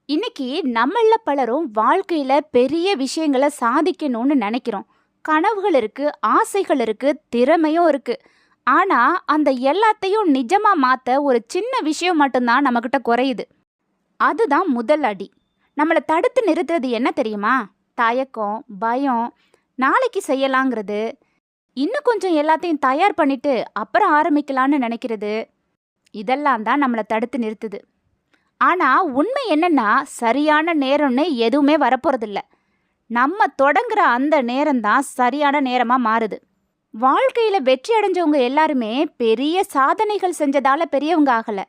இன்னைக்கு நம்மள பலரும் வாழ்க்கையில பெரிய விஷயங்களை சாதிக்கணும்னு நினைக்கிறோம். கனவுகள் இருக்கு, ஆசைகள் இருக்கு, திறமையும் இருக்கு. ஆனா அந்த எல்லாத்தையும் நிஜமா மாத்த ஒரு சின்ன விஷயம் மட்டும்தான் நம்மகிட்ட குறையுது. அதுதான் முதல் அடி. நம்மள தடுத்து நிறுத்துறது என்ன தெரியுமா? தயக்கம், பயம், நாளைக்கு செய்யலாங்கிறது, இன்னும் கொஞ்சம் எல்லாத்தையும் தயார் பண்ணிட்டு அப்புறம் ஆரம்பிக்கலாம்னு நினைக்கிறது. இதெல்லாம் தான் நம்மள தடுத்து நிறுத்துது. ஆனா உண்மை என்னன்னா, சரியான நேரம்னு எதுவுமே வரப்போறதில்ல. நம்ம தொடங்குற அந்த நேரம்தான் சரியான நேரமா மாறுது. வாழ்க்கையில வெற்றி அடைஞ்சவங்க எல்லாருமே பெரிய சாதனைகள் செஞ்சதால பெரியவங்க ஆகல.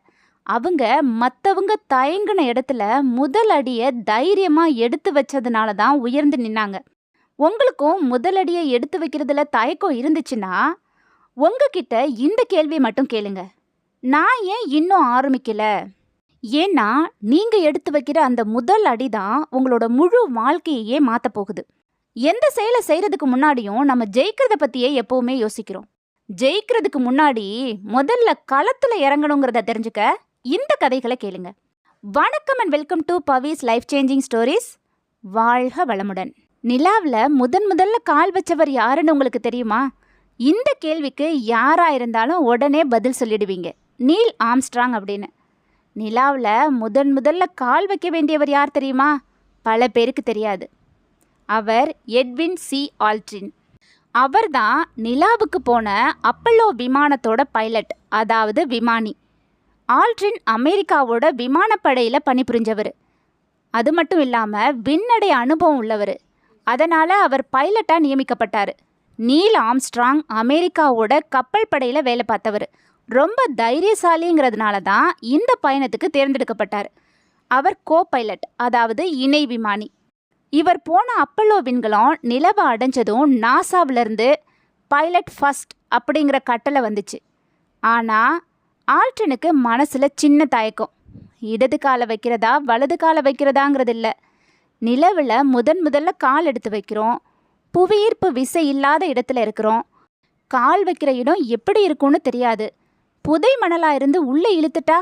அவங்க மத்தவங்க தயங்குன இடத்துல முதல் அடிய தைரியமா எடுத்து வச்சதுனால தான் உயர்ந்து நின்னாங்க. உங்களுக்கும் முதல் அடியை எடுத்து வைக்கிறதுல தயக்கம் இருந்துச்சுன்னா, உங்ககிட்ட இந்த கேள்வி மட்டும் கேளுங்க. நான் ஏன் இன்னும் ஆரம்பிக்கல? ஏன்னா நீங்க எடுத்து வைக்கிற அந்த முதல் அடிதான் உங்களோட முழு வாழ்க்கையே மாத்த போகுது. எந்த செயலை செய்யறதுக்கு முன்னாடியும் நம்ம ஜெயிக்கிறத பத்தியே எப்பவுமே யோசிக்கிறோம். ஜெயிக்கிறதுக்கு முன்னாடி முதல்ல களத்துல இறங்கணுங்கிறத தெரிஞ்சுக்க இந்த கதைகளை கேளுங்க. வணக்கம் and welcome to Pavis life changing stories. வாழ்க வளமுடன். நிலாவில் முதல்ல கால் வச்சவர் யாருன்னு உங்களுக்கு தெரியுமா? இந்த கேள்விக்கு யாரா இருந்தாலும் உடனே பதில் சொல்லிடுவீங்க, நீல் ஆம்ஸ்ட்ராங் அப்படின்னு. நிலாவில் முதல்ல கால் வைக்க வேண்டியவர் யார் தெரியுமா? பல பேருக்கு தெரியாது. அவர் எட்வின் சி ஆல்ட்ரின். அவர்தான் நிலாவுக்கு போன அப்பல்லோ விமானத்தோட பைலட், அதாவது விமானி. ஆல்ட்ரின் அமெரிக்காவோட விமானப்படையில் பணிபுரிஞ்சவர். அது மட்டும் இல்லாமல் விண்ணடை அனுபவம் உள்ளவர். அதனால் அவர் பைலட்டாக நியமிக்கப்பட்டார். நீல் ஆம்ஸ்ட்ராங் அமெரிக்காவோட கப்பல் படையில் வேலை பார்த்தவர். ரொம்ப தைரியசாலிங்கிறதுனால தான் இந்த பயணத்துக்கு தேர்ந்தெடுக்கப்பட்டார். அவர் கோ பைலட், அதாவது இணை விமானி. இவர் போன அப்பல்லோ விண்கலம் நிலவை அடைஞ்சதும் நாசாவிலிருந்து பைலட் ஃபர்ஸ்ட் அப்படிங்கிற கட்டளை வந்துச்சு. ஆனால் ஆல்ட்ரினுக்கு மனசில் சின்ன தயக்கம். இடது காலை வைக்கிறதா வலது காலை வைக்கிறதாங்கிறது இல்லை. நிலவில் முதல்ல கால் எடுத்து வைக்கிறோம். புவியீர்ப்பு விசை இல்லாத இடத்துல இருக்கிறோம். கால் வைக்கிற இடம் எப்படி இருக்கும்னு தெரியாது. புதை மணலாக இருந்து உள்ளே இழுத்துட்டா,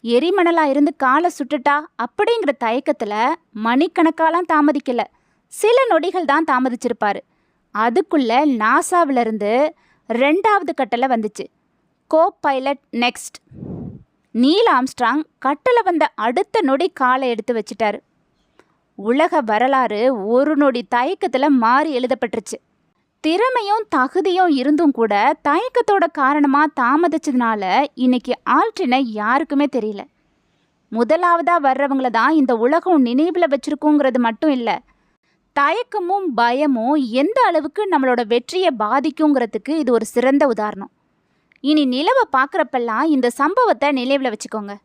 எரிமணலாக இருந்து காலை சுட்டுட்டா அப்படிங்கிற தயக்கத்தில் மணிக்கணக்காலாம் தாமதிக்கலை, சில நொடிகள் தான் தாமதிச்சிருப்பார். அதுக்குள்ளே நாசாவிலிருந்து 2வது கட்டளை வந்துச்சு, copilot next. Neil Armstrong கட்டளை வந்த அடுத்த நொடி காலை எடுத்து வச்சிட்டாரு. உலக வரலாறு ஒரு நொடி தயக்கத்தில் மாறி எழுதப்பட்டுருச்சு. திறமையும் தகுதியும் இருந்தும் கூட தயக்கத்தோட காரணமாக தாமதிச்சதுனால இன்னைக்கு ஆல்ட்ரினை யாருக்குமே தெரியல. முதலாவதாக வர்றவங்கள தான் இந்த உலகம் நினைவில் வச்சிருக்குங்கிறது மட்டும் இல்லை, தயக்கமும் பயமும் எந்த அளவுக்கு நம்மளோட வெற்றியை பாதிக்குங்கிறதுக்கு இது ஒரு சிறந்த உதாரணம். இனி நிலவை பார்க்குறப்பெல்லாம் இந்த சம்பவத்தை நினைவில் வச்சுக்கோங்க.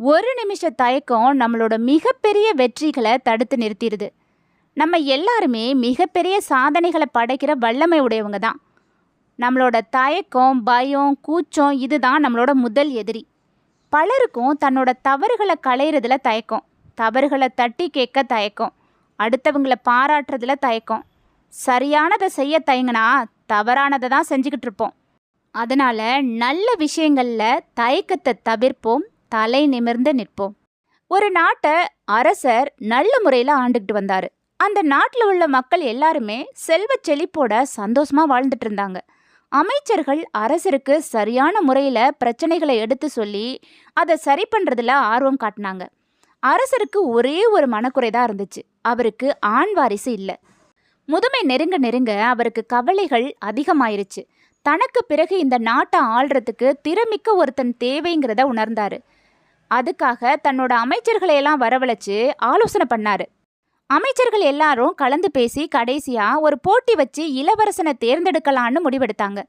ஒரு நிமிஷ தயக்கம் நம்மளோட மிகப்பெரிய வெற்றிகளை தடுத்து நிறுத்திடுது. நம்ம எல்லாருமே மிகப்பெரிய சாதனைகளை படைக்கிற வல்லமை உடையவங்க தான். நம்மளோட தயக்கம், பயம், கூச்சம் இதுதான் நம்மளோட முதல் எதிரி. பலருக்கும் தன்னோட தவறுகளை களையிறதுல தயக்கம், தவறுகளை தட்டி கேட்க தயக்கம், அடுத்தவங்களை பாராட்டுறதுல தயக்கம். சரியானதை செய்ய தயங்கினா தவறானதை தான் செஞ்சுக்கிட்டு இருப்போம். அதனால் நல்ல விஷயங்களில் தயக்கத்தை தவிர்ப்போம், தலை நிமிர்ந்து நிற்போம். ஒரு நாட்டை அரசர் நல்ல முறையில் ஆண்டுகிட்டு வந்தார். அந்த நாட்டில் உள்ள மக்கள் எல்லாருமே செல்வ செழிப்போட சந்தோஷமாக வாழ்ந்துட்டு இருந்தாங்க. அமைச்சர்கள் அரசருக்கு சரியான முறையில் பிரச்சனைகளை எடுத்து சொல்லி அதை சரி பண்ணுறதுல ஆர்வம் காட்டினாங்க. அரசருக்கு ஒரே ஒரு மனக்குறை தான் இருந்துச்சு, அவருக்கு ஆண் வாரிசு இல்லை. முதுமை நெருங்க நெருங்க அவருக்கு கவலைகள் அதிகமாயிருச்சு. தனக்கு பிறகு இந்த நாட்டை ஆள்றதுக்கு திறமிக்க ஒருத்தன் தேவைங்கிறத உணர்ந்தாரு. அதுக்காக தன்னோட அமைச்சர்களையெல்லாம் வரவழைச்சு ஆலோசனை பண்ணாரு. அமைச்சர்கள் எல்லாரும் கலந்து பேசி கடைசியா ஒரு போட்டி வச்சு இளவரசனை தேர்ந்தெடுக்கலான்னு முடிவெடுத்தாங்க.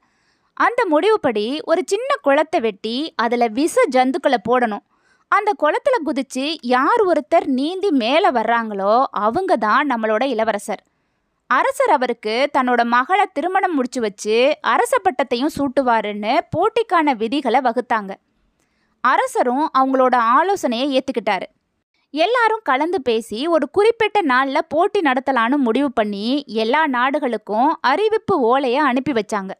அந்த முடிவுப்படி ஒரு சின்ன குளத்தை வெட்டி அதில் விஷ ஜந்துக்களை போடணும். அந்த குளத்துல குதிச்சு யார் ஒருத்தர் நீந்தி மேலே வர்றாங்களோ அவங்க தான் நம்மளோட இளவரசர். அரசர் அவருக்கு தன்னோட மகளை திருமணம் முடிச்சு வச்சு அரச பட்டத்தையும் சூட்டுவாருன்னு போட்டிக்கான விதிகளை வகுத்தாங்க. அரசரும் அவங்களோட ஆலோசனையை ஏற்றுக்கிட்டாரு. எல்லாரும் கலந்து பேசி ஒரு குறிப்பிட்ட நாளில் போட்டி நடத்தலான்னு முடிவு பண்ணி எல்லா நாடுகளுக்கும் அறிவிப்பு ஓலையை அனுப்பி வச்சாங்க.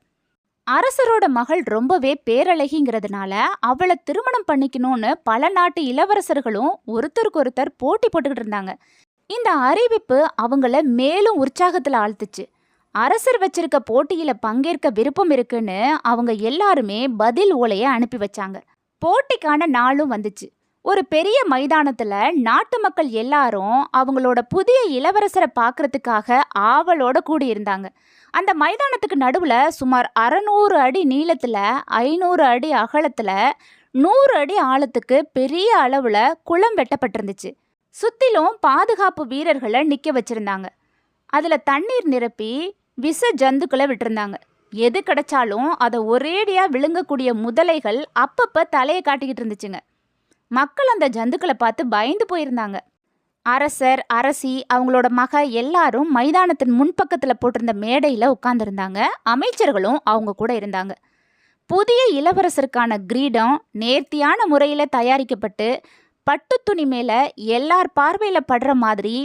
அரசரோட மகள் ரொம்பவே பேரழகிங்கிறதுனால அவளை திருமணம் பண்ணிக்கணும்னு பல நாட்டு இளவரசர்களும் ஒருத்தருக்கொருத்தர் போட்டி போட்டுக்கிட்டு இருந்தாங்க. இந்த அறிவிப்பு அவங்கள மேலும் உற்சாகத்துல ஆழ்த்துச்சு. அரசர் வச்சிருக்க போட்டியில பங்கேற்க விருப்பம் இருக்குன்னு அவங்க எல்லாருமே பதில் ஓலைய அனுப்பி வச்சாங்க. போட்டிக்கான நாளும் வந்துச்சு. ஒரு பெரிய மைதானத்துல நாட்டு மக்கள் எல்லாரும் அவங்களோட புதிய இளவரசரை பார்க்கறதுக்காக ஆவலோட கூடியிருந்தாங்க. அந்த மைதானத்துக்கு நடுவுல சுமார் 600 அடி நீளத்துல 500 அடி அகலத்துல 100 அடி ஆழத்துக்கு பெரிய அளவுல குளம் வெட்டப்பட்டிருந்துச்சு. சுத்திலும் பாதுகாப்பு வீரர்களை நிக்க வச்சிருந்தாங்க. அதுல தண்ணீர் நிரப்பி விஷ ஜந்துக்களை விட்டிருந்தாங்க. எது கிடைச்சாலும் அதை ஒரேடியா விழுங்கக்கூடிய முதலைகள் அப்பப்ப தலையை காட்டிக்கிட்டு இருந்துச்சுங்க. மக்கள் அந்த ஜந்துக்களை பார்த்து பயந்து போயிருந்தாங்க. அரசர், அரசி, அவங்களோட மக எல்லாரும் மைதானத்தின் முன்பக்கத்துல போட்டிருந்த மேடையில உட்கார்ந்துருந்தாங்க. அமைச்சர்களும் அவங்க கூட இருந்தாங்க. புதிய இளவரசருக்கான கிரீடம் நேர்த்தியான முறையில தயாரிக்கப்பட்டு பட்டு துணி மேல எல்லார் பார்வையில படுற மாதிரி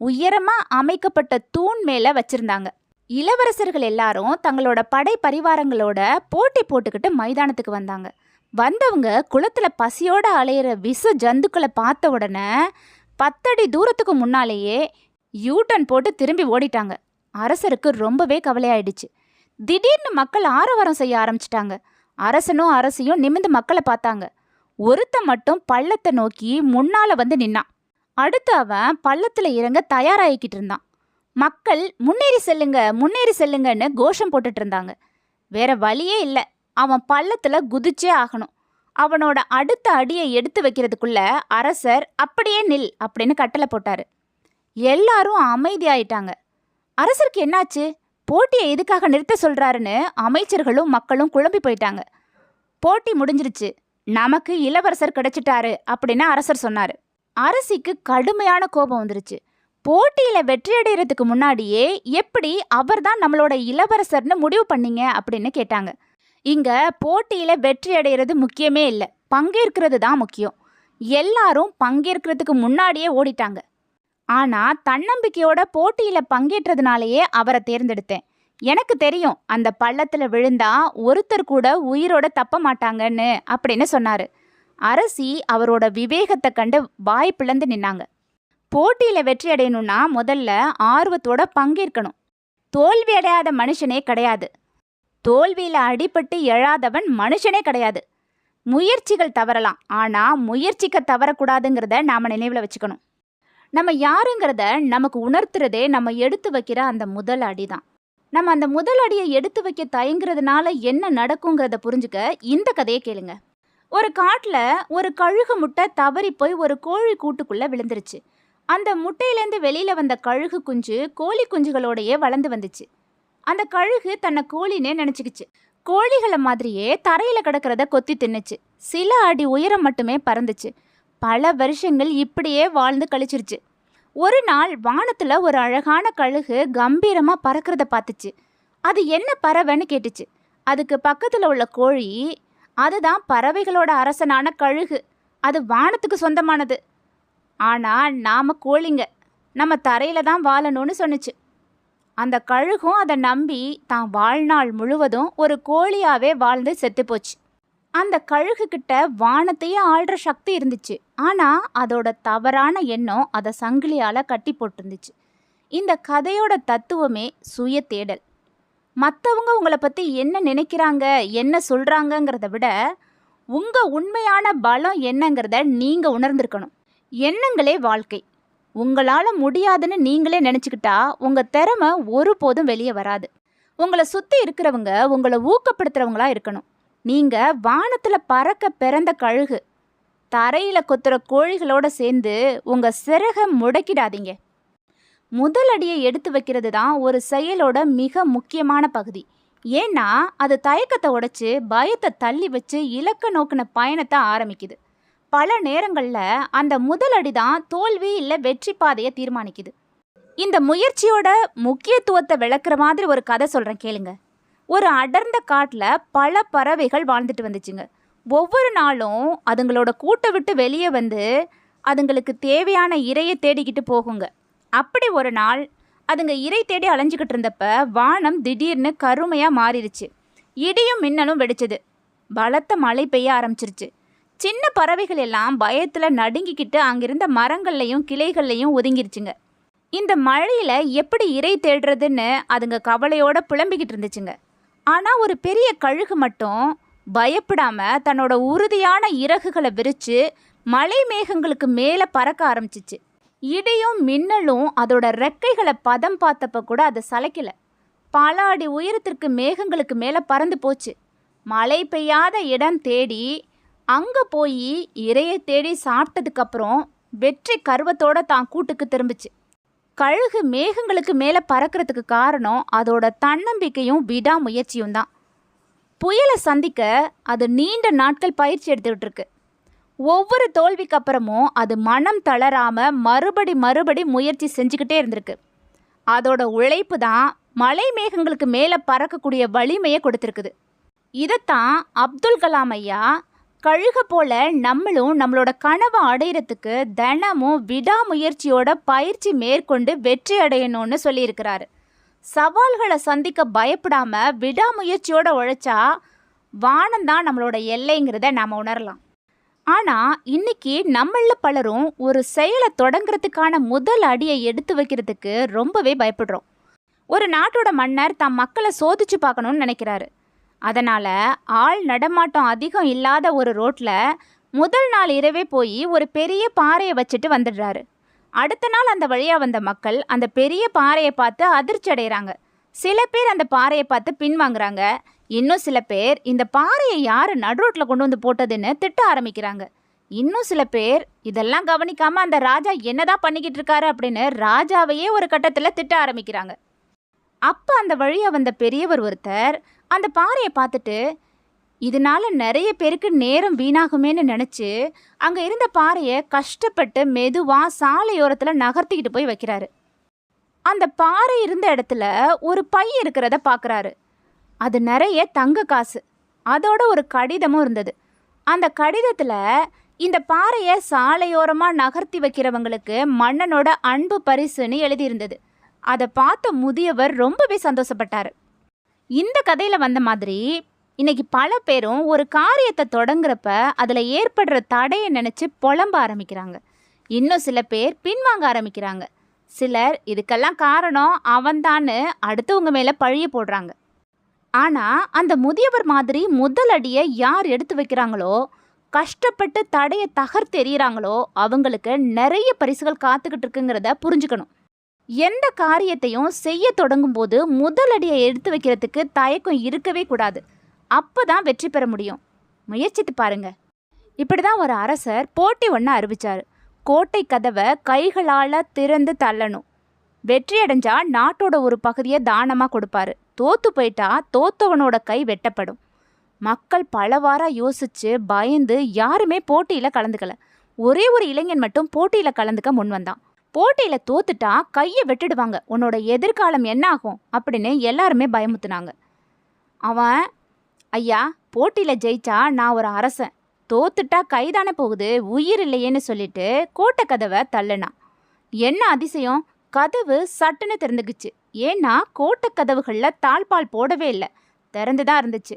உயரமா அமைக்கப்பட்ட தூண் மேல வச்சிருந்தாங்க. இளவரசர்கள் எல்லாரும் தங்களோட படை பரிவாரங்களோட போட்டி போட்டுக்கிட்டு மைதானத்துக்கு வந்தாங்க. வந்தவங்க குளத்துல பசியோட அலையிற விஷ ஜந்துக்களை பார்த்த உடனே 10 அடி தூரத்துக்கு முன்னாலேயே யூட்டன் போட்டு திரும்பி ஓடிட்டாங்க. அரசருக்கு ரொம்பவே கவலையாயிடுச்சு. திடீர்னு மக்கள் ஆரவாரம் செய்ய ஆரம்பிச்சிட்டாங்க. அரசனும் அரசியும் நிமிந்து மக்களை பார்த்தாங்க. ஒருத்த மட்டும் பள்ளத்தை நோக்கி முன்னால வந்து நின்னான். அடுத்து அவன் பள்ளத்துல இறங்க தயாராகிக்கிட்டு இருந்தான். மக்கள் முன்னேறி செல்லுங்கன்னு கோஷம் போட்டுட்டு இருந்தாங்க. வேற வழியே இல்லை, அவன் பள்ளத்துல குதிச்சே ஆகணும். அவனோட அடுத்த அடியை எடுத்து வைக்கிறதுக்குள்ள அரசர் அப்படியே நில் அப்படின்னு கட்டளை போட்டாரு. எல்லாரும் அமைதியாயிட்டாங்க. அரசருக்கு என்னாச்சு, போட்டியை எதுக்காக நிறுத்த சொல்றாருன்னு அமைச்சர்களும் மக்களும் குழம்பி போயிட்டாங்க. போட்டி முடிஞ்சிருச்சு, நமக்கு இளவரசர் கிடைச்சிட்டாரு அப்படின்னு அரசர் சொன்னாரு. அரசிக்கு கடுமையான கோபம் வந்துருச்சு. போட்டியில வெற்றியடைகிறதுக்கு முன்னாடியே எப்படி அவர்தான் நம்மளோட இளவரசர்னு முடிவு பண்ணீங்க அப்படின்னு கேட்டாங்க. இங்க போட்டியில வெற்றி அடைகிறது முக்கியமே இல்லை, பங்கேற்கிறது தான் முக்கியம். எல்லாரும் பங்கேற்கிறதுக்கு முன்னாடியே ஓடிட்டாங்க. ஆனா தன்னம்பிக்கையோட போட்டியில பங்கேற்றதுனாலேயே அவரை தேர்ந்தெடுத்தேன். எனக்கு தெரியும் அந்த பள்ளத்துல விழுந்தா ஒருத்தர் கூட உயிரோட தப்ப மாட்டாங்கன்னு அப்படின்னு சொன்னாரு. அரசி அவரோட விவேகத்தை கண்டு வாய் பிளந்து நின்னாங்க. போட்டியில வெற்றி அடையணும்னா முதல்ல ஆர்வத்தோட பங்கேற்கணும். தோல்வி அடையாத மனுஷனே கிடையாது. தோல்வியில அடிபட்டு எழாதவன் மனுஷனே கிடையாது. முயற்சிகள் தவறலாம், ஆனா முயற்சிக்க தவறக்கூடாதுங்கிறத நாம நினைவுல வச்சுக்கணும். நம்ம யாருங்கிறத நமக்கு உணர்த்துறதே நம்ம எடுத்து வைக்கிற அந்த முதல் அடிதான். நம்ம அந்த முதல் அடியை எடுத்து வைக்க தயங்குறதுனால என்ன நடக்குங்கிறத புரிஞ்சுக்க இந்த கதையை கேளுங்க. ஒரு காட்டுல ஒரு கழுகு முட்டை தவறி போய் ஒரு கோழி கூட்டுக்குள்ள விழுந்துருச்சு. அந்த முட்டையிலேருந்து வெளியில வந்த கழுகு குஞ்சு கோழி குஞ்சுகளோடையே வளர்ந்து வந்துச்சு. அந்த கழுகு தன்னை கோழினே நினைச்சுக்கிச்சு. கோழிகளை மாதிரியே தரையில கிடக்கிறத கொத்தி தின்னுச்சு. சில அடி உயரம் மட்டுமே பறந்துச்சு. பல வருஷங்கள் இப்படியே வாழ்ந்து கழிச்சிருச்சு. ஒரு நாள் வானத்துல ஒரு அழகான கழுகு கம்பீரமா பறக்கிறத பார்த்துச்சு. அது என்ன பறவைன்னு கேட்டுச்சு. அதுக்கு பக்கத்துல உள்ள கோழி, அதுதான் பறவைகளோட அரசனான கழுகு, அது வானத்துக்கு சொந்தமானது. ஆனா நாம கோழிங்க, நம்ம தரையில தான் வாழணும்னு சொன்னுச்சு. அந்த கழுகும் அதை நம்பி தான் வாழ்நாள் முழுவதும் ஒரு கோழியாவே வாழ்ந்து செத்து போச்சு. அந்த கழுகு கிட்ட வானத்தையே ஆள்ற சக்தி இருந்துச்சு. ஆனா அதோட தவறான எண்ணம் அதை சங்கிலியால கட்டி போட்டிருந்துச்சு. இந்த கதையோட தத்துவமே சுய தேடல். மற்றவங்க உங்களை பத்தி என்ன நினைக்கிறாங்க, என்ன சொல்றாங்கங்கிறத விட உங்க உண்மையான பலம் என்னங்கிறத நீங்க உணர்ந்திருக்கணும். எண்ணங்களே வாழ்க்கை. உங்களால முடியாதுன்னு நீங்களே நினைச்சுக்கிட்டா உங்க திறமை ஒருபோதும் வெளியே வராது. உங்களை சுத்தி இருக்கிறவங்க உங்களை ஊக்கப்படுத்துறவங்களா இருக்கணும். நீங்க வானத்துல பறக்க பிறந்த கழுகு, தரையில கொத்துற கோழிகளோட சேர்ந்து உங்க சிறகை முடக்கிடாதீங்க. முதல் அடியை எடுத்து வைக்கிறது தான் ஒரு செயலோட மிக முக்கியமான பகுதி. ஏன்னா அது தயக்கத்தை உடைச்சு பயத்தை தள்ளி வச்சு இலக்க நோக்கின பயணத்தை ஆரம்பிக்குது. பல நேரங்கள்ல அந்த முதல் அடி தான் தோல்வி இல்லை வெற்றி பாதையை தீர்மானிக்குது. இந்த முயற்சியோட முக்கியத்துவத்தை விளக்குற மாதிரி ஒரு கதை சொல்றேன் கேளுங்க. ஒரு அடர்ந்த காட்டுல பல பறவைகள் வாழ்ந்துட்டு வந்துச்சுங்க. ஒவ்வொரு நாளும் அதுங்களோட கூட்டை விட்டு வெளியே வந்து அதுங்களுக்கு தேவையான இரையை தேடிக்கிட்டு போகுங்க. அப்படி ஒரு நாள் அதுங்க இரை தேடி அலைஞ்சிக்கிட்டு இருந்தப்ப வானம் திடீர்னு கருமையா மாறிடுச்சு. இடியும் மின்னலும் வெடிச்சது. பலத்த மழை பெய்ய ஆரம்பிச்சிருச்சு. சின்ன பறவைகள் எல்லாம் பயத்துல நடுங்கிக்கிட்டு அங்கிருந்த மரங்கள்லையும் கிளைகள்லையும் ஒதுங்கிருச்சுங்க. இந்த மழையில எப்படி இரை தேடுறதுன்னு அதுங்க கவலையோட புலம்பிக்கிட்டு இருந்துச்சுங்க. ஆனா ஒரு பெரிய கழுகு மட்டும் பயப்படாம தன்னோட உறுதியான இறகுகளை விரிச்சு மலை மேகங்களுக்கு மேல பறக்க ஆரம்பிச்சிச்சு. இடியும் மின்னலும் அதோட ரெக்கைகளை பதம் பார்த்தப்ப கூட அதை சளைக்கல. பல அடி உயரத்திற்கு மேகங்களுக்கு மேல பறந்து போச்சு. மழை பெய்யாத இடம் தேடி அங்க போய் இரையை தேடி சாப்பிட்டதுக்கு அப்புறம் வெற்றி கர்வத்தோட தான் கூட்டுக்கு திரும்பிச்சு. கழுகு மேகங்களுக்கு மேல பறக்கிறதுக்கு காரணம் அதோட தன்னம்பிக்கையும் விடாமுயற்சியும் தான். புயலை சந்திக்க அது நீண்ட நாட்கள் பயிற்சி எடுத்துக்கிட்டு இருக்கு. ஒவ்வொரு தோல்விக்கு அப்புறமும் அது மனம் தளராம மறுபடி முயற்சி செஞ்சுக்கிட்டே இருந்திருக்கு. அதோட உழைப்பு தான் மலை மேகங்களுக்கு மேலே பறக்கக்கூடிய வலிமையை கொடுத்துருக்குது. இதைத்தான் அப்துல் கலாம் ஐயா கழுக போல நம்மளும் நம்மளோட கனவை அடையிறதுக்கு தினமும் விடாமுயற்சியோட பயிற்சி மேற்கொண்டு வெற்றி அடையணும்னு சொல்லியிருக்கிறாரு. சவால்களை சந்திக்க பயப்படாம விடாமுயற்சியோட உழைச்சா வானம்தான் நம்மளோட எல்லைங்கிறத நாம் உணரலாம். ஆனால் இன்னைக்கு நம்மள பலரும் ஒரு செயலை தொடங்குறதுக்கான முதல் அடியை எடுத்து வைக்கிறதுக்கு ரொம்பவே பயப்படுறோம். ஒரு நாட்டோட மன்னர் தம் மக்களை சோதிச்சு பார்க்கணும்னு நினைக்கிறாரு. அதனால் ஆள் நடமாட்டம் அதிகம் இல்லாத ஒரு ரோட்டில் முதல் நாள் இரவே போய் ஒரு பெரிய பாறையை வச்சுட்டு வந்துடுறாரு. அடுத்த நாள் அந்த வழியாக வந்த மக்கள் அந்த பெரிய பாறையை பார்த்து அதிர்ச்சி அடைகிறாங்க. சில பேர் அந்த பாறையை பார்த்து பின்வாங்குறாங்க. இன்னும் சில பேர் இந்த பாறையை யார் நடுரோட்டில் கொண்டு வந்து போட்டதுன்னு திட்ட ஆரம்பிக்கிறாங்க. இன்னும் சில பேர் இதெல்லாம் கவனிக்காமல் அந்த ராஜா என்னதான் பண்ணிக்கிட்டு இருக்காரு அப்படின்னு ராஜாவையே ஒரு கட்டத்தில் திட்ட ஆரம்பிக்கிறாங்க. அப்போ அந்த வழியாக வந்த பெரியவர் ஒருத்தர் அந்த பாறையை பார்த்துட்டு இதனால நிறைய பேருக்கு நேரம் வீணாகுமேன்னு நினச்சி அங்கே இருந்த பாறையை கஷ்டப்பட்டு மெதுவாக சாலையோரத்தில் நகர்த்திக்கிட்டு போய் வைக்கிறாரு. அந்த பாறை இருந்த இடத்துல ஒரு பை இருக்கிறத பார்க்குறாரு. அது நிறைய தங்க காசு, அதோட ஒரு கடிதமும் இருந்தது. அந்த கடிதத்தில் இந்த பாறையை சாலையோரமாக நகர்த்தி வைக்கிறவங்களுக்கு மன்னனோட அன்பு பரிசுன்னு எழுதியிருந்தது. அதை பார்த்த முதியவர் ரொம்பவே சந்தோஷப்பட்டார். இந்த கதையில் வந்த மாதிரி இன்னைக்கு பல பேரும் ஒரு காரியத்தை தொடங்குறப்ப அதில் ஏற்படுற தடையை நினச்சி புலம்ப ஆரம்பிக்கிறாங்க. இன்னும் சில பேர் பின்வாங்க ஆரம்பிக்கிறாங்க. சிலர் இதுக்கெல்லாம் காரணம் அவன்தான்னு அடுத்தவங்க மேலே பழிய போடுறாங்க. ஆனால் அந்த முதியவர் மாதிரி முதல் அடியை யார் எடுத்து வைக்கிறாங்களோ, கஷ்டப்பட்டு தடையை தகர்த்தெறிகிறாங்களோ அவங்களுக்கு நிறைய பரிசுகள் காத்துக்கிட்டு இருக்குங்கிறத புரிஞ்சுக்கணும். எந்த காரியத்தையும் செய்ய தொடங்கும் போது முதல் அடியை எடுத்து வைக்கிறதுக்கு தயக்கம் இருக்கவே கூடாது. அப்போ தான் வெற்றி பெற முடியும். முயற்சித்து பாருங்க. இப்படி தான் ஒரு அரசர் போட்டி ஒன்று அறிவிச்சார். கோட்டை கதவை கைகளால் திறந்து தள்ளணும். வெற்றி அடைஞ்சா நாட்டோட ஒரு பகுதியை தானமாக கொடுப்பாரு. தோத்து போயிட்டா தோத்தவனோட கை வெட்டப்படும். மக்கள் பலவாராக யோசிச்சு பயந்து யாருமே போட்டியில் கலந்துக்கல. ஒரே ஒரு இளைஞன் மட்டும் போட்டியில் கலந்துக்க முன் வந்தான். போட்டியில் தோத்துட்டா கையை வெட்டிடுவாங்க, உன்னோட எதிர்காலம் என்ன ஆகும் அப்படின்னு எல்லாருமே பயமுத்துனாங்க. அவன், ஐயா, போட்டியில் ஜெயிச்சா நான் ஒரு அரசன், தோத்துட்டா கைதானே போகுது, உயிர் இல்லையேன்னு சொல்லிட்டு கோட்டை கதவை தள்ளுனான். என்ன அதிசயம், கதவு சட்டுன்னு திறந்துக்குச்சு. ஏன்னா கோட்டை கதவுகளில் தாழ்பால் போடவே இல்லை, திறந்து தான் இருந்துச்சு.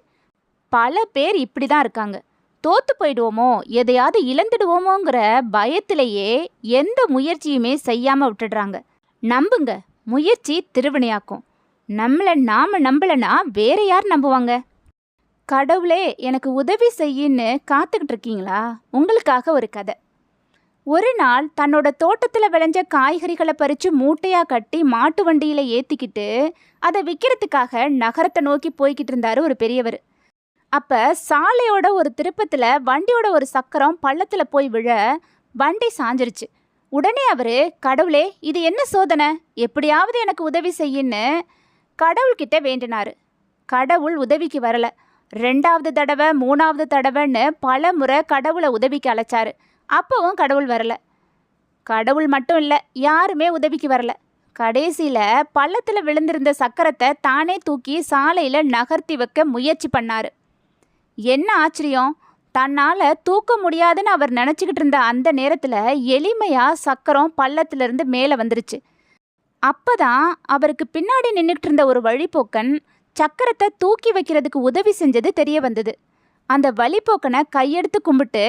பல பேர் இப்படி தான் இருக்காங்க. தோத்து போயிடுவோமோ, எதையாவது இழந்துடுவோமோங்கிற பயத்திலேயே எந்த முயற்சியுமே செய்யாமல் விட்டுடுறாங்க. நம்புங்க, முயற்சி திருவினையாக்கும். நம்மளை நாம் நம்பலைன்னா வேற யார் நம்புவாங்க? கடவுளே எனக்கு உதவி செய்யின்னு காத்துக்கிட்டு இருக்கீங்களா? உங்களுக்காக ஒரு கதை. ஒரு நாள் தன்னோட தோட்டத்தில் விளைஞ்ச காய்கறிகளை பறித்து மூட்டையாக கட்டி மாட்டு வண்டியில் ஏற்றிக்கிட்டு அதை விற்கிறதுக்காக நகரத்தை நோக்கி போய்கிட்டு இருந்தார் ஒரு பெரியவர். அப்போ சாலையோட ஒரு திருப்பத்தில் வண்டியோட ஒரு சக்கரம் பள்ளத்தில் போய் விழ வண்டி சாஞ்சிருச்சு. உடனே அவர், கடவுளே இது என்ன சோதனை, எப்படியாவது எனக்கு உதவி செய்யின்னு கடவுள்கிட்ட வேண்டினார். கடவுள் உதவிக்கு வரலை. 2வது தடவை 3வது தடவைன்னு பல முறை கடவுளை உதவிக்கு அழைச்சாரு. அப்போவும் கடவுள் வரலை. கடவுள் மட்டும் இல்லை, யாருமே உதவிக்கு வரலை. கடைசியில் பள்ளத்தில் விழுந்திருந்த சக்கரத்தை தானே தூக்கி சாலையில் நகர்த்தி வைக்க முயற்சி பண்ணார். என்ன ஆச்சரியம், தன்னால் தூக்க முடியாதுன்னு அவர் நினச்சிக்கிட்டு இருந்த அந்த நேரத்தில் எளிமையாக சக்கரம் பள்ளத்திலிருந்து மேலே வந்துருச்சு. அப்போ தான் அவருக்கு பின்னாடி நின்றுக்கிட்டு இருந்த ஒரு வழிப்போக்கன் சக்கரத்தை தூக்கி வைக்கிறதுக்கு உதவி செஞ்சது தெரிய வந்தது. அந்த வழிபோக்கனை கையெடுத்து கும்பிட்டு,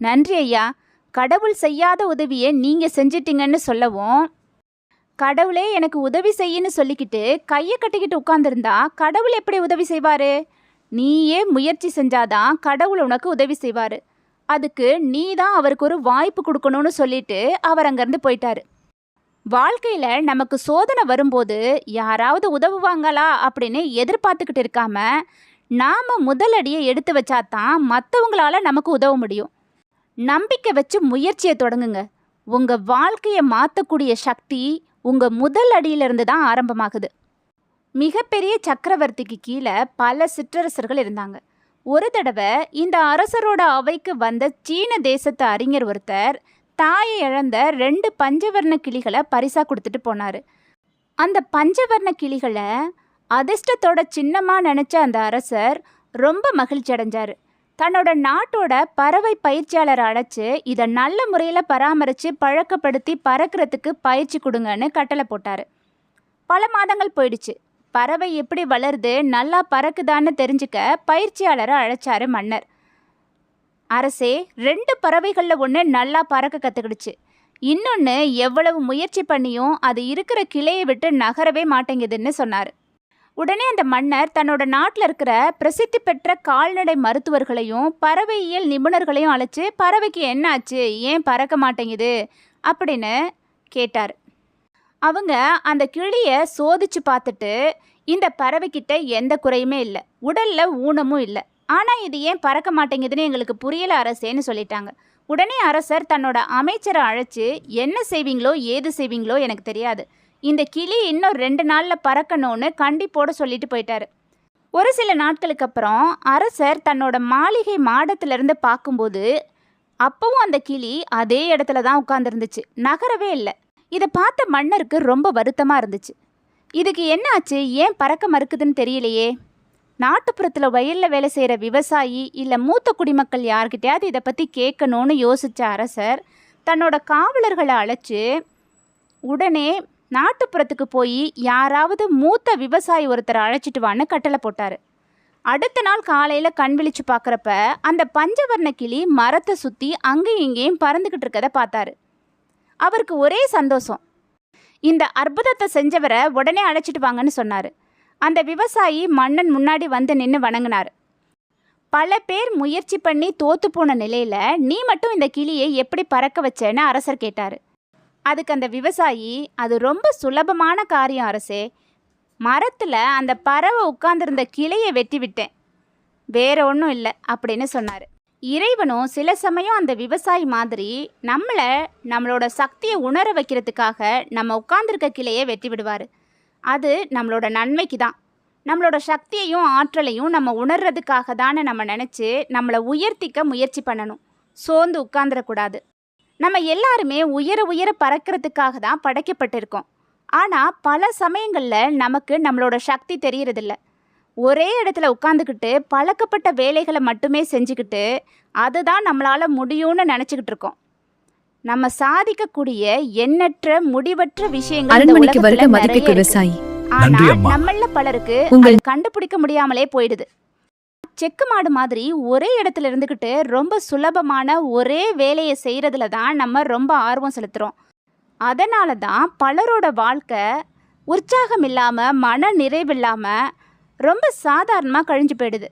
நன்றி ஐயா, கடவுள் செய்யாத உதவியை நீங்க செஞ்சிட்டீங்கன்னு சொல்லவும், கடவுளே எனக்கு உதவி செய்யுன்னு சொல்லிக்கிட்டு கையை கட்டிக்கிட்டு உட்கார்ந்துருந்தா கடவுள் எப்படி உதவி செய்வாரு? நீயே முயற்சி செஞ்சாதான் கடவுள் உனக்கு உதவி செய்வாரு. அதுக்கு நீ தான் அவருக்கு ஒரு வாய்ப்பு கொடுக்கணும்னு சொல்லிட்டு அவர் அங்கேருந்து போயிட்டாரு. வாழ்க்கையில நமக்கு சோதனை வரும்போது யாராவது உதவுவாங்களா அப்படின்னு எதிர்பார்த்துக்கிட்டு இருக்காம நாம முதலடியை எடுத்து வச்சாதான் மற்றவங்களால நமக்கு உதவ முடியும். நம்பிக்கை வச்சு முயற்சியை தொடங்குங்க. உங்க வாழ்க்கையை மாற்றக்கூடிய சக்தி உங்க முதல் அடியிலிருந்து தான் ஆரம்பமாகுது. மிகப்பெரிய சக்கரவர்த்திக்கு கீழே பல சிற்றரசர்கள் இருந்தாங்க. ஒரு தடவை இந்த அரசரோட அவைக்கு வந்த சீன தேசத்து அறிஞர் ஒருத்தர் தாயை இழந்த 2 பஞ்சவர்ண கிளிகளை பரிசா கொடுத்துட்டு போனாரு. அந்த பஞ்சவர்ண கிளிகளை அதிர்ஷ்டத்தோட சின்னமா நினைச்ச அந்த அரசர் ரொம்ப மகிழ்ச்சி அடைஞ்சாரு. தன்னோட நாட்டோட பறவை பயிற்சியாளரை அழைச்சு இதை நல்ல முறையில் பராமரித்து பழக்கப்படுத்தி பறக்கிறதுக்கு பயிற்சி கொடுங்கன்னு கட்டளை போட்டார். பல மாதங்கள் போயிடுச்சு. பறவை எப்படி வளருது, நல்லா பறக்குதான்னு தெரிஞ்சுக்க பயிற்சியாளரை அழைச்சாரு மன்னர். அரசே, 2 பறவைகளில் ஒன்று நல்லா பறக்க கற்றுக்கிடுச்சு, இன்னொன்று எவ்வளவு முயற்சி பண்ணியும் அது இருக்கிற கிளையை விட்டு நகரவே மாட்டேங்குதுன்னு சொன்னார். உடனே அந்த மன்னர் தன்னோட நாட்டில் இருக்கிற பிரசித்தி பெற்ற கால்நடை மருத்துவர்களையும் பறவையியல் நிபுணர்களையும் அழைச்சி பறவைக்கு என்ன ஆச்சு, ஏன் பறக்க மாட்டேங்குது அப்படின்னு கேட்டார். அவங்க அந்த கிளியை சோதிச்சு பார்த்துட்டு, இந்த பறவைக்கிட்ட எந்த குறையுமே இல்லை, உடலில் ஊனமும் இல்லை, ஆனால் இது ஏன் பறக்க மாட்டேங்குதுன்னு எங்களுக்கு புரியலை அரசேன்னு சொல்லிட்டாங்க. உடனே அரசர் தன்னோட அமைச்சரை அழைச்சி, என்ன செய்வீங்களோ ஏது செய்வீங்களோ எனக்கு தெரியாது, இந்த கிளி இன்னும் 2 நாளில் பறக்கணும்னு கண்டிப்போடு சொல்லிட்டு போயிட்டாரு. ஒரு சில நாட்களுக்கு அப்புறம் அரசர் தன்னோட மாளிகை மாடத்திலிருந்து பார்க்கும்போது அப்பவும் அந்த கிளி அதே இடத்துல தான் உட்கார்ந்துருந்துச்சு, நகரவே இல்லை. இதை பார்த்த மன்னருக்கு ரொம்ப வருத்தமாக இருந்துச்சு. இதுக்கு என்ன ஆச்சு, ஏன் பறக்க மறுக்குதுன்னு தெரியலையே. நாட்டுப்புறத்தில் வயலில் வேலை செய்கிற விவசாயி இல்லை மூத்த குடிமக்கள் யார்கிட்டையாவது இதை பற்றி கேட்கணும்னு யோசித்த அரசர் தன்னோட காவலர்களை அழைச்சி உடனே நாட்டுப்புறத்துக்கு போய் யாராவது மூத்த விவசாயி ஒருத்தரை அழைச்சிட்டு வான்னு கட்டளை போட்டார். அடுத்த நாள் காலையில் கண் விழிச்சு பார்க்குறப்ப அந்த பஞ்சவர்ண கிளி மரத்தை சுற்றி அங்கேயும் இங்கேயும் பறந்துக்கிட்டு இருக்கதை பார்த்தாரு. அவருக்கு ஒரே சந்தோஷம். இந்த அற்புதத்தை செஞ்சவரை உடனே அழைச்சிட்டு வாங்கன்னு சொன்னார். அந்த விவசாயி மன்னன் முன்னாடி வந்து நின்று வணங்கினார். பல பேர் முயற்சி பண்ணி தோத்து போன நிலையில் நீ மட்டும் இந்த கிளியை எப்படி பறக்க வச்சேன்னு அரசர் கேட்டார். அதுக்கு அந்த விவசாயி, அது ரொம்ப சுலபமான காரியம் அரசே, மரத்தில் அந்த பறவை உட்கார்ந்துருந்த கிளையை வெட்டி விட்டேன், வேற ஒன்றும் இல்லை அப்படின்னு சொன்னார். இறைவனும் சில சமயம் அந்த விவசாயி மாதிரி நம்மளோட சக்தியை உணர வைக்கிறதுக்காக நம்ம உட்கார்ந்துருக்க கிளையை வெட்டி விடுவார். அது நம்மளோட நன்மைக்கு தான். நம்மளோட சக்தியையும் ஆற்றலையும் நம்ம உணர்றதுக்காக தானே நம்ம நினச்சி நம்மளை உயர்த்திக்க முயற்சி பண்ணணும், சோர்ந்து உட்கார்ந்துடக்கூடாது. நம்ம எல்லாருமே உயர உயர பறக்கிறதுக்காக தான் படைக்கப்பட்டிருக்கோம். ஆனால் பல சமயங்களில் நமக்கு நம்மளோட சக்தி தெரியறதில்ல. ஒரே இடத்துல உட்காந்துக்கிட்டு பழக்கப்பட்ட வேலைகளை மட்டுமே செஞ்சுக்கிட்டு அதுதான் நம்மளால் முடியும்னு நினச்சிக்கிட்டு இருக்கோம். நம்ம சாதிக்கக்கூடிய எண்ணற்ற முடிவற்ற விஷயங்கள் நம்மள பலருக்கு கண்டுபிடிக்க முடியாமலே போயிடுது. செக்கு மாடு மாதிரி ஒரே இடத்துல இருந்துக்கிட்டு ரொம்ப சுலபமான ஒரே வேலையை செய்கிறதுல தான் நம்ம ரொம்ப ஆர்வம் செலுத்துகிறோம். அதனால தான் பலரோட வாழ்க்கை உற்சாகம் இல்லாமல் மன நிறைவில்லாமல் ரொம்ப சாதாரணமாக கழிஞ்சு போயிடுது.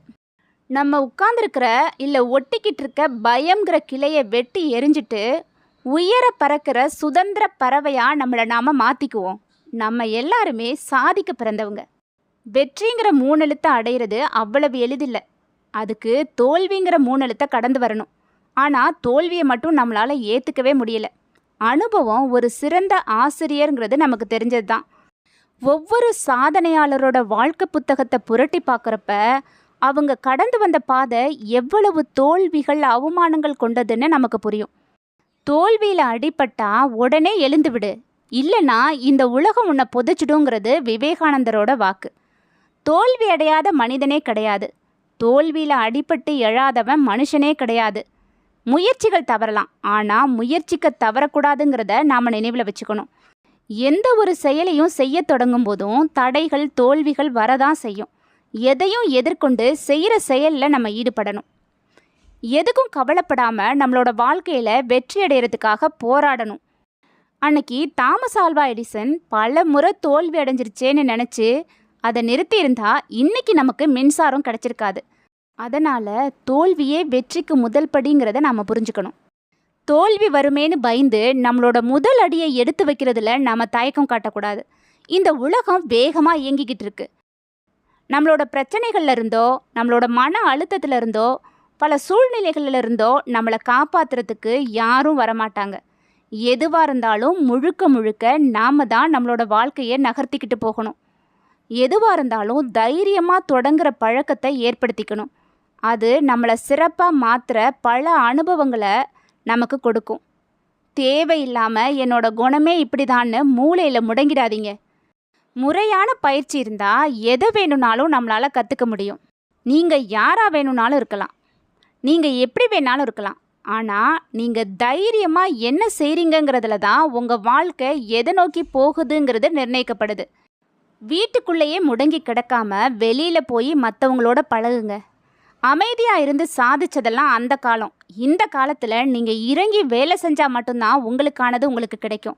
நம்ம உட்கார்ந்துருக்கிற இல்லை ஒட்டிக்கிட்டு இருக்க பயங்கிற கிளையை வெட்டி எரிஞ்சிட்டு உயர பறக்கிற சுதந்திர பறவையாக நம்மளை நாம் மாற்றிக்குவோம். நம்ம எல்லாருமே சாதிக்க பிறந்தவங்க. வெற்றிங்கிற 3 எழுத்தை அடையிறது அவ்வளவு எளிதில்லை. அதுக்கு தோல்விங்கிற 3 எழுத்தை கடந்து வரணும். ஆனால் தோல்வியை மட்டும் நம்மளால் ஏற்றுக்கவே முடியலை. அனுபவம் ஒரு சிறந்த ஆசிரியருங்கிறது நமக்கு தெரிஞ்சது தான். ஒவ்வொரு சாதனையாளரோட வாழ்க்கை புத்தகத்தை புரட்டி பார்க்குறப்ப அவங்க கடந்து வந்த பாதை எவ்வளவு தோல்விகள் அவமானங்கள் கொண்டதுன்னு நமக்கு புரியும். தோல்வியில் அடிபட்டா உடனே எழுந்து விடு, இல்லைன்னா இந்த உலகம் உன்னை புதைச்சிடுங்கிறது விவேகானந்தரோட வாக்கு. தோல்வி அடையாத மனிதனே கிடையாது, தோல்வியில் அடிபட்டு எழாதவன் மனுஷனே கிடையாது. முயற்சிகள் தவறலாம், ஆனால் முயற்சிக்க தவறக்கூடாதுங்கிறத நாம் நினைவில் வச்சுக்கணும். எந்த ஒரு செயலையும் செய்ய தொடங்கும் போதும் தடைகள் தோல்விகள் வரதான் செய்யும். எதையும் எதிர்கொண்டு செய்கிற செயலில் நம்ம ஈடுபடணும். எதுக்கும் கவலைப்படாமல் நம்மளோட வாழ்க்கையில் வெற்றி அடைகிறதுக்காக போராடணும். அன்னைக்கு தாமஸ் ஆல்வா எடிசன் பல முறை தோல்வி அடைஞ்சிருச்சேன்னு நினச்சி அதை நிறுத்தியிருந்தா இன்னைக்கு நமக்கு மின்சாரம் கிடச்சிருக்காது. அதனால் தோல்வியே வெற்றிக்கு முதல் படிங்கிறத நாம் புரிஞ்சுக்கணும். தோல்வி வருமேன்னு பயந்து நம்மளோட முதல் அடியை எடுத்து வைக்கிறதுல நாம் தயக்கம் காட்டக்கூடாது. இந்த உலகம் வேகமாக இயங்கிக்கிட்டு இருக்கு. நம்மளோட பிரச்சனைகள்ல இருந்தோ, நம்மளோட மன அழுத்தத்துல இருந்தோ, பல சூழ்நிலைகள்ல இருந்தோ நம்மளை காப்பாற்றுறதுக்கு யாரும் வரமாட்டாங்க. எதுவாக இருந்தாலும் முழுக்க முழுக்க நாம் தான் நம்மளோட வாழ்க்கையை நகர்த்திக்கிட்டு போகணும். எதுவாக இருந்தாலும் தைரியமாக தொடங்குற பழக்கத்தை ஏற்படுத்திக்கணும். அது நம்மளை சிறப்பாக மாற்றுற பல அனுபவங்களை நமக்கு கொடுக்கும். தேவையில்லாமல் என்னோட குணமே இப்படிதான்னு மூளையில் முடங்கிடாதீங்க. முறையான பயிற்சி இருந்தால் எதை வேணும்னாலும் நம்மளால் கற்றுக்க முடியும். நீங்கள் யாராக வேணும்னாலும் இருக்கலாம், நீங்கள் எப்படி வேணாலும் இருக்கலாம். ஆனால் நீங்கள் தைரியமாக என்ன செய்கிறீங்கிறதுல தான் உங்கள் வாழ்க்கை எதை நோக்கி போகுதுங்கிறது நிர்ணயிக்கப்படுது. வீட்டுக்குள்ளேயே முடங்கி கிடக்காம வெளியில் போய் மற்றவங்களோட பழகுங்க. அமைதியாக இருந்து சாதிச்சதெல்லாம் அந்த காலம். இந்த காலத்தில் நீங்கள் இறங்கி வேலை செஞ்சால் மட்டும்தான் உங்களுக்கானது உங்களுக்கு கிடைக்கும்.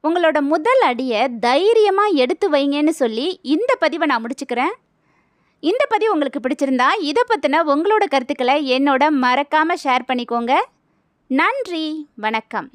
உங்களோட முதல் அடியை தைரியமாக எடுத்து வைங்கன்னு சொல்லி இந்த பதிவை நான் முடிச்சுக்கிறேன். இந்த பதிவு உங்களுக்கு பிடிச்சிருந்தா இதை பற்றின உங்களோட கருத்துக்களை என்னோட மறக்காமல் ஷேர் பண்ணிக்கோங்க. நன்றி, வணக்கம்.